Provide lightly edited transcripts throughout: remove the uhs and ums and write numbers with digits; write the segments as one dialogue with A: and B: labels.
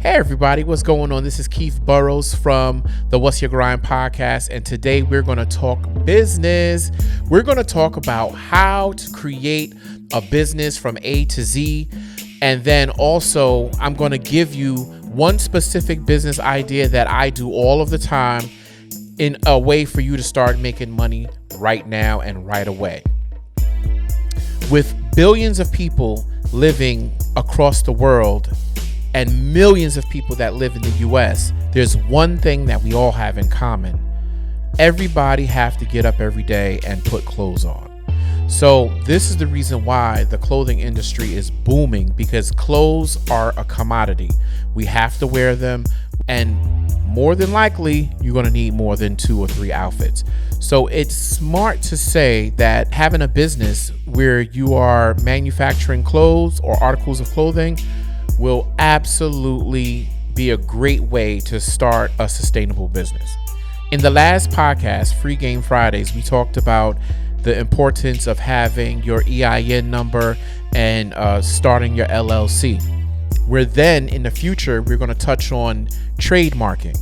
A: Hey everybody, what's going on? This is Keith Burroughs from the What's Your Grind podcast, and today we're going to talk business. We're going to talk about how to create a business from A to Z, and then also I'm going to give you one specific business idea that I do all of the time in a way for you to start making money right now and right away. With billions of people living across the world and millions of people that live in the US, there's one thing that we all have in common. Everybody have to get up every day and put clothes on. So this is the reason why the clothing industry is booming, because clothes are a commodity. We have to wear them, and more than likely, you're going to need more than 2 or 3 outfits. So it's smart to say that having a business where you are manufacturing clothes or articles of clothing will absolutely be a great way to start a sustainable business. In the last podcast, Free Game Fridays, we talked about the importance of having your EIN number and starting your LLC. Where then in the future, we're going to touch on trademarking.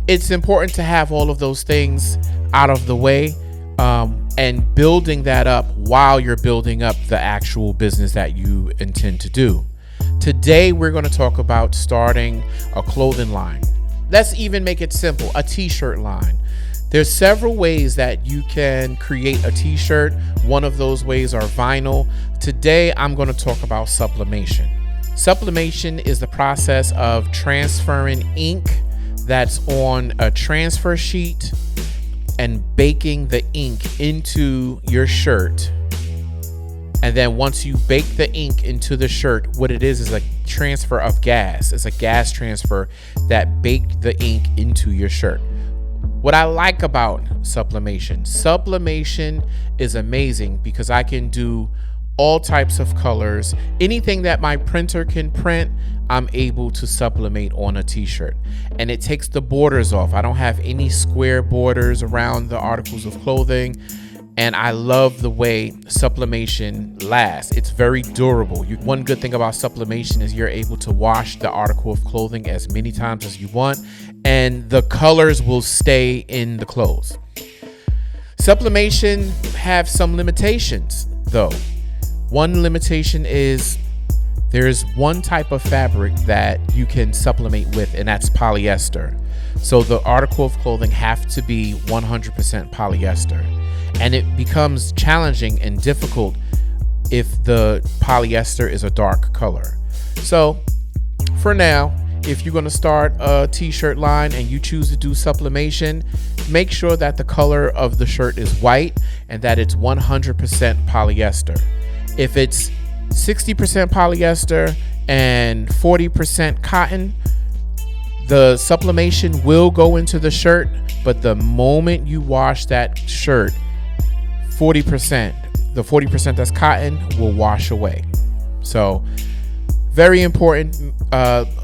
A: It's important to have all of those things out of the way and building that up while you're building up the actual business that you intend to do. Today, we're going to talk about starting a clothing line. Let's even make it simple, a t-shirt line. There's several ways that you can create a t-shirt. One of those ways are vinyl. Today, I'm going to talk about sublimation. Sublimation is the process of transferring ink that's on a transfer sheet and baking the ink into your shirt. And then once you bake the ink into the shirt, what it is a transfer of gas. It's a gas transfer that baked the ink into your shirt. What I like about sublimation is amazing because I can do all types of colors. Anything that my printer can print, I'm able to sublimate on a t-shirt. And it takes the borders off. I don't have any square borders around the articles of clothing. And I love the way sublimation lasts. It's very durable. One good thing about sublimation is you're able to wash the article of clothing as many times as you want, and the colors will stay in the clothes. Sublimation have some limitations, though. One limitation is there's one type of fabric that you can sublimate with, and that's polyester. So the article of clothing have to be 100% polyester. And it becomes challenging and difficult if the polyester is a dark color. So for now, if you're going to start a t-shirt line and you choose to do sublimation, make sure that the color of the shirt is white and that it's 100% polyester. If it's 60% polyester and 40% cotton, the sublimation will go into the shirt, but the moment you wash that shirt, the 40% that's cotton will wash away. So very important,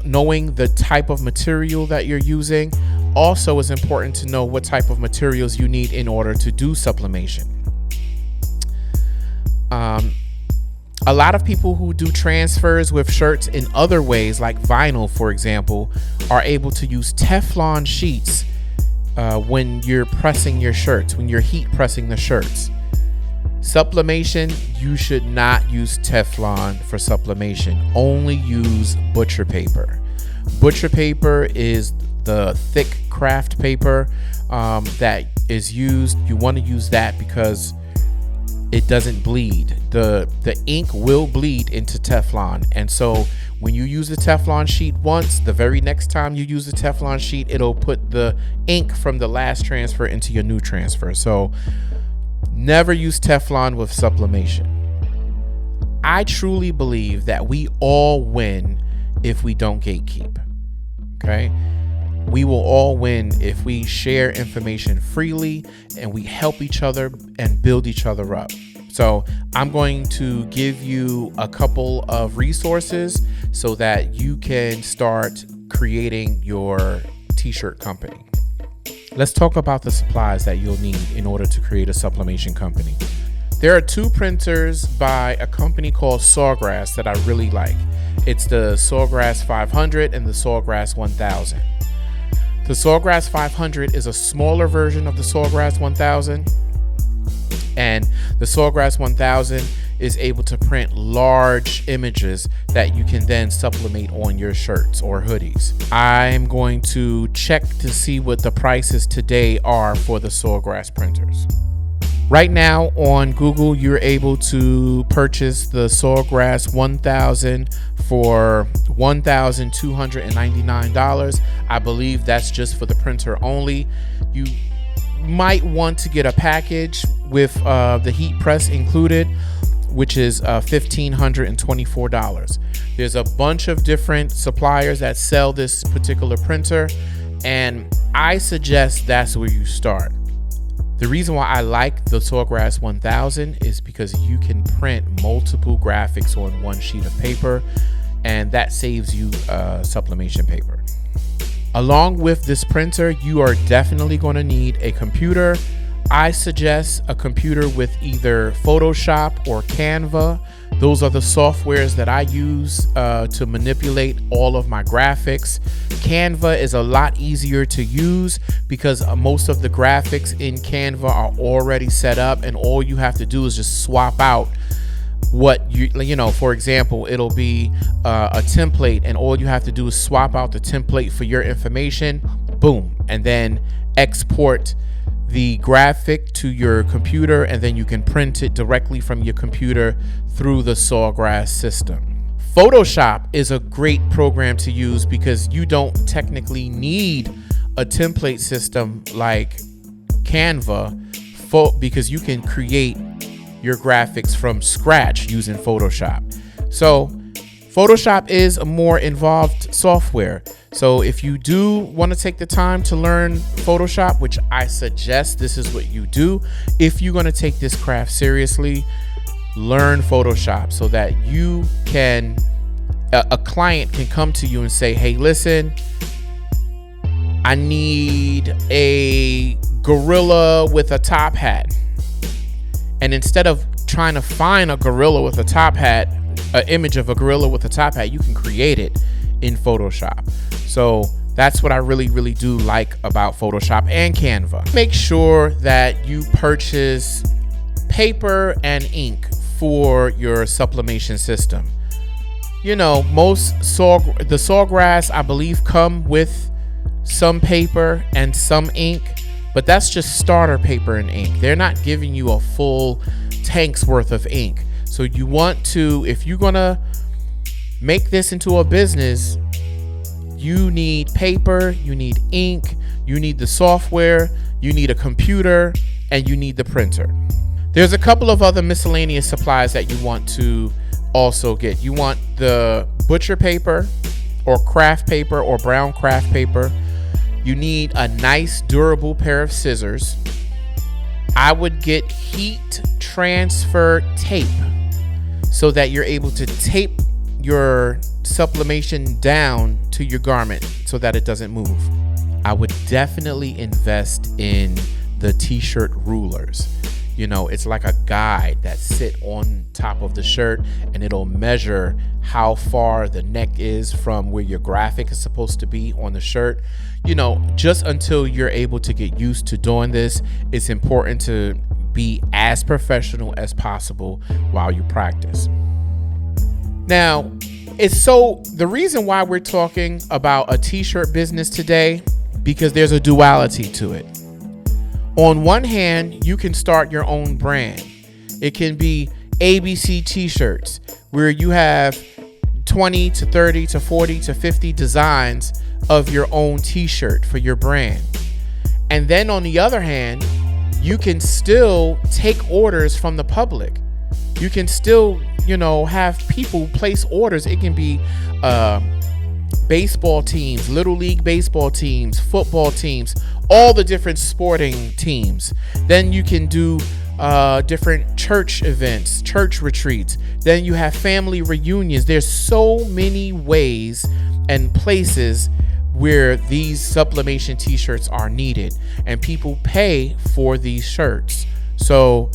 A: knowing the type of material that you're using. Also, it's important to know what type of materials you need in order to do sublimation. A lot of people who do transfers with shirts in other ways, like vinyl, for example, are able to use Teflon sheets when you're pressing your shirts, when you're heat pressing the shirts. Sublimation, you should not use Teflon for sublimation. Only use butcher paper. Butcher paper is the thick craft paper that is used. You want to use that because it doesn't bleed. The ink will bleed into Teflon. And so when you use the Teflon sheet once, the very next time you use the Teflon sheet, it'll put the ink from the last transfer into your new transfer. So never use Teflon with sublimation. I truly believe that we all win if we don't gatekeep. Okay? We will all win if we share information freely and we help each other and build each other up. So I'm going to give you a couple of resources so that you can start creating your t-shirt company. Let's talk about the supplies that you'll need in order to create a sublimation company. There are two printers by a company called Sawgrass that I really like. It's the Sawgrass 500 and the Sawgrass 1000. The Sawgrass 500 is a smaller version of the Sawgrass 1000, and the Sawgrass 1000 is able to print large images that you can then sublimate on your shirts or hoodies. I'm going to check to see what the prices today are for the Sawgrass printers. Right now on Google, you're able to purchase the Sawgrass 1000 for $1,299. I believe that's just for the printer only. You might want to get a package with the heat press included, which is $1,524. There's a bunch of different suppliers that sell this particular printer, and I suggest that's where you start. The reason why I like the Sawgrass 1000 is because you can print multiple graphics on one sheet of paper, and that saves you sublimation paper. Along with this printer, you are definitely going to need a computer. I suggest a computer with either Photoshop or Canva. Those are the softwares that I use to manipulate all of my graphics. Canva is a lot easier to use because most of the graphics in Canva are already set up, and all you have to do is just swap out what you know, for example, it'll be a template, and all you have to do is swap out the template for your information, boom, and then export the graphic to your computer, and then you can print it directly from your computer through the Sawgrass system. Photoshop is a great program to use because you don't technically need a template system like Canva because you can create your graphics from scratch using Photoshop. So Photoshop is a more involved software. So if you do want to take the time to learn Photoshop, which I suggest this is what you do, if you're going to take this craft seriously, learn Photoshop so that you can, a client can come to you and say, hey, listen, I need a gorilla with a top hat. And instead of trying to find a gorilla with a top hat, an image of a gorilla with a top hat, you can create it in Photoshop. So that's what I really, really do like about Photoshop and Canva. Make sure that you purchase paper and ink for your sublimation system. You know, the Sawgrass, I believe, come with some paper and some ink, but that's just starter paper and ink. They're not giving you a full tank's worth of ink. So you want to, if you're gonna make this into a business, you need paper, you need ink, you need the software, you need a computer, and you need the printer. There's a couple of other miscellaneous supplies that you want to also get. You want the butcher paper or craft paper or brown craft paper. You need a nice durable pair of scissors. I would get heat transfer tape so that you're able to tape your sublimation down to your garment so that it doesn't move. I would definitely invest in the t-shirt rulers. You know, it's like a guide that sit on top of the shirt, and it'll measure how far the neck is from where your graphic is supposed to be on the shirt. You know, just until you're able to get used to doing this, it's important to be as professional as possible while you practice. Now, the reason why we're talking about a t-shirt business today, because there's a duality to it. On one hand, you can start your own brand. It can be ABC t-shirts where you have 20 to 30 to 40 to 50 designs of your own t-shirt for your brand. And then on the other hand, you can still take orders from the public. You can still, have people place orders. It can be baseball teams, little league baseball teams, football teams, all the different sporting teams. Then you can do different church events, church retreats. Then you have family reunions. There's so many ways and places where these sublimation t-shirts are needed, and people pay for these shirts. So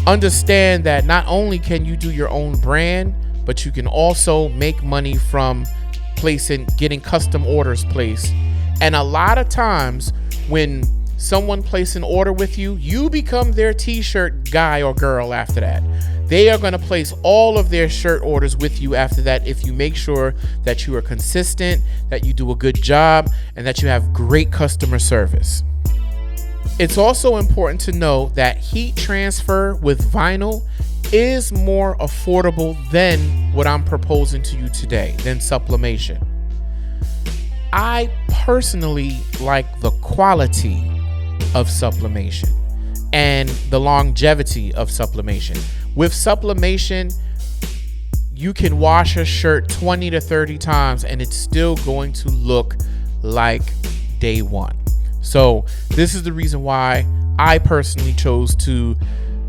A: Understand that not only can you do your own brand, but you can also make money from getting custom orders placed. And a lot of times when someone places an order with you, you become their t-shirt guy or girl after that. They are going to place all of their shirt orders with you after that if you make sure that you are consistent, that you do a good job, and that you have great customer service. It's also important to know that heat transfer with vinyl is more affordable than what I'm proposing to you today, than sublimation. I personally like the quality of sublimation and the longevity of sublimation. With sublimation, you can wash a shirt 20 to 30 times and it's still going to look like day one. So this is the reason why I personally chose to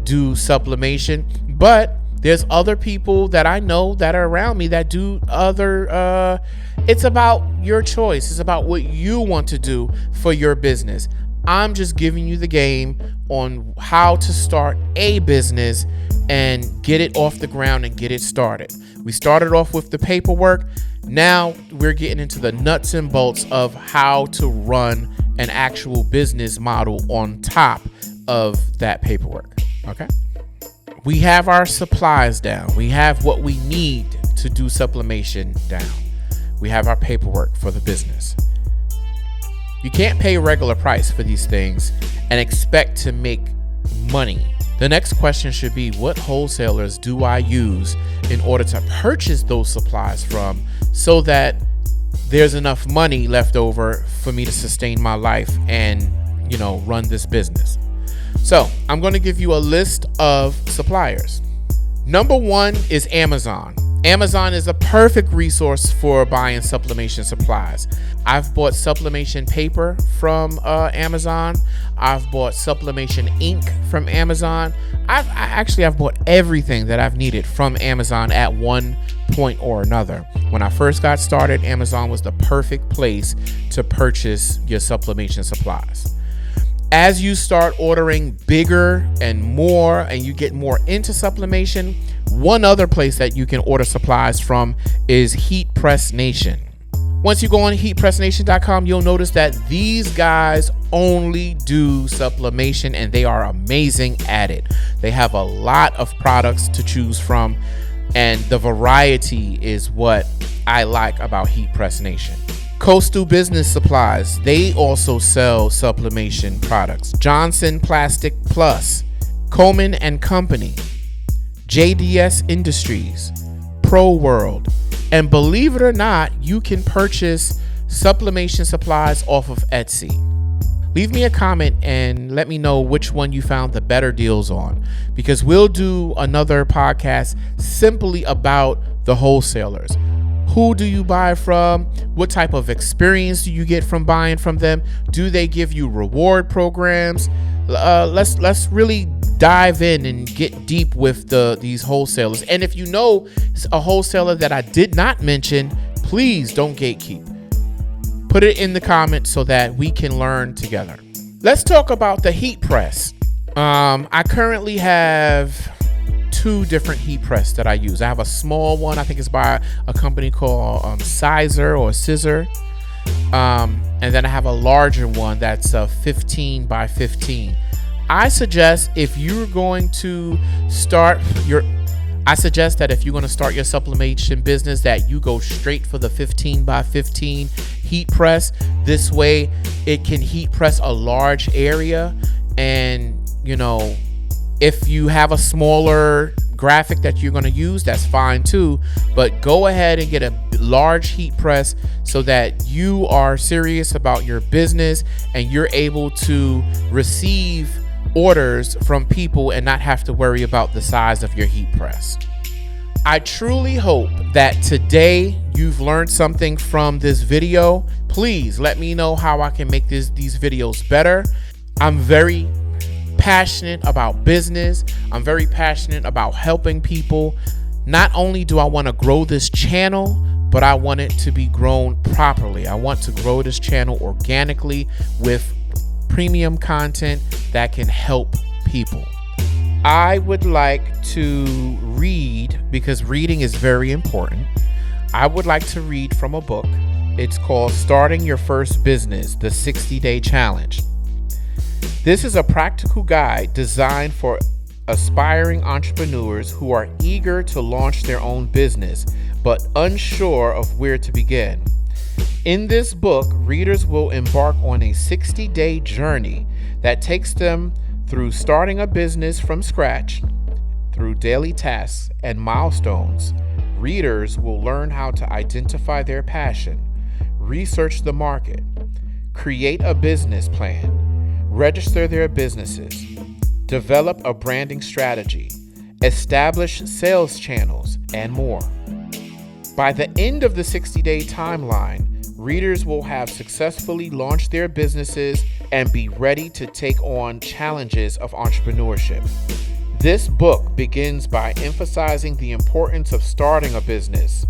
A: do sublimation, but there's other people that I know that are around me that do other, it's about your choice. It's about what you want to do for your business. I'm just giving you the game on how to start a business and get it off the ground and get it started. We started off with the paperwork. Now we're getting into the nuts and bolts of how to run an actual business model on top of that paperwork. Okay. We have our supplies down. We have what we need to do sublimation down. We have our paperwork for the business. You can't pay regular price for these things and expect to make money. The next question should be, what wholesalers do I use in order to purchase those supplies from so that there's enough money left over for me to sustain my life and, run this business? So I'm going to give you a list of suppliers. Number one is Amazon. Amazon is a perfect resource for buying sublimation supplies. I've bought sublimation paper from Amazon. I've bought sublimation ink from Amazon. I've bought everything that I've needed from Amazon at one point or another. When I first got started, Amazon was the perfect place to purchase your sublimation supplies. As you start ordering bigger and more, and you get more into sublimation, one other place that you can order supplies from is Heat Press Nation. Once you go on heatpressnation.com, you'll notice that these guys only do sublimation and they are amazing at it. They have a lot of products to choose from, and the variety is what I like about Heat Press Nation. Coastal Business Supplies, they also sell sublimation products. Johnson Plastic Plus, Coleman and Company, JDS Industries, Pro World, and believe it or not, you can purchase sublimation supplies off of Etsy. Leave me a comment and let me know which one you found the better deals on, because we'll do another podcast simply about the wholesalers. Who do you buy from? What type of experience do you get from buying from them? Do they give you reward programs? Let's really dive in and get deep with these wholesalers. And if you know a wholesaler that I did not mention, please don't gatekeep. Put it in the comments so that we can learn together. Let's talk about the heat press. I currently have two different heat press that I use. I have a small one, I think it's by a company called Scissor. And then I have a larger one that's 15 by 15. I suggest if you're going to start your sublimation business, that you go straight for the 15 by 15 heat press. This way it can heat press a large area, and if you have a smaller graphic that you're going to use, that's fine too, but go ahead and get a large heat press so that you are serious about your business and you're able to receive orders from people and not have to worry about the size of your heat press. I truly hope that today you've learned something from this video. Please let me know how I can make these videos better. I'm very passionate about business. I'm very passionate about helping people. Not only do I want to grow this channel, but I want it to be grown properly. I want to grow this channel organically with premium content that can help people. I would like to read, because reading is very important. I would like to read from a book. It's called Starting Your First Business, the 60-Day Challenge. This is a practical guide designed for aspiring entrepreneurs who are eager to launch their own business, but unsure of where to begin. In this book, readers will embark on a 60-day journey that takes them through starting a business from scratch. Through daily tasks and milestones, readers will learn how to identify their passion, research the market, create a business plan, register their businesses, develop a branding strategy, establish sales channels, and more. By the end of the 60-day timeline, readers will have successfully launched their businesses and be ready to take on challenges of entrepreneurship. This book begins by emphasizing the importance of starting a business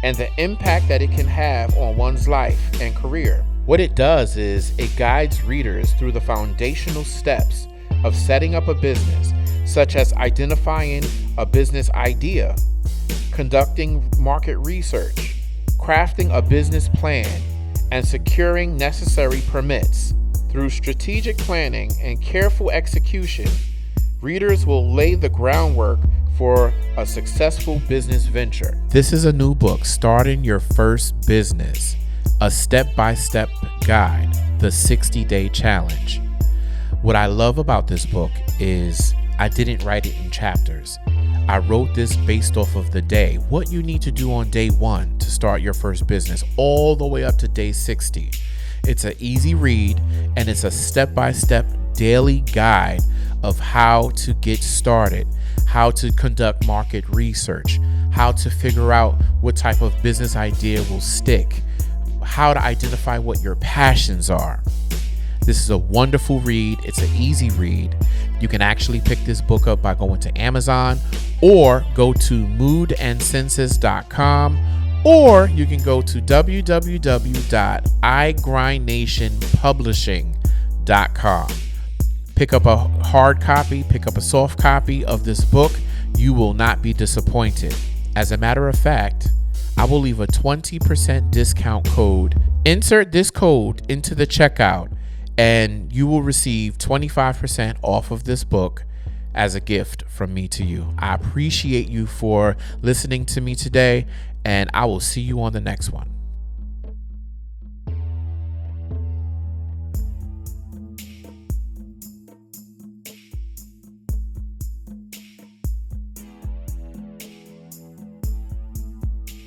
A: and the impact that it can have on one's life and career. What it does is it guides readers through the foundational steps of setting up a business, such as identifying a business idea, conducting market research, crafting a business plan, and securing necessary permits. Through strategic planning and careful execution, readers will lay the groundwork for a successful business venture. This is a new book, Starting Your First Business, a step-by-step guide, the 60-Day Challenge. What I love about this book is I didn't write it in chapters. I wrote this based off of the day, what you need to do on day 1 to start your first business, all the way up to day 60. It's an easy read, and it's a step-by-step daily guide of how to get started, how to conduct market research, how to figure out what type of business idea will stick, how to identify what your passions are. This is a wonderful read. It's an easy read. You can actually pick this book up by going to Amazon, or go to moodandsenses.com, or you can go to www.iGrindNationPublishing.com. Pick up a hard copy, pick up a soft copy of this book. You will not be disappointed. As a matter of fact, I will leave a 20% discount code. Insert this code into the checkout, and you will receive 25% off of this book as a gift from me to you. I appreciate you for listening to me today, and I will see you on the next one.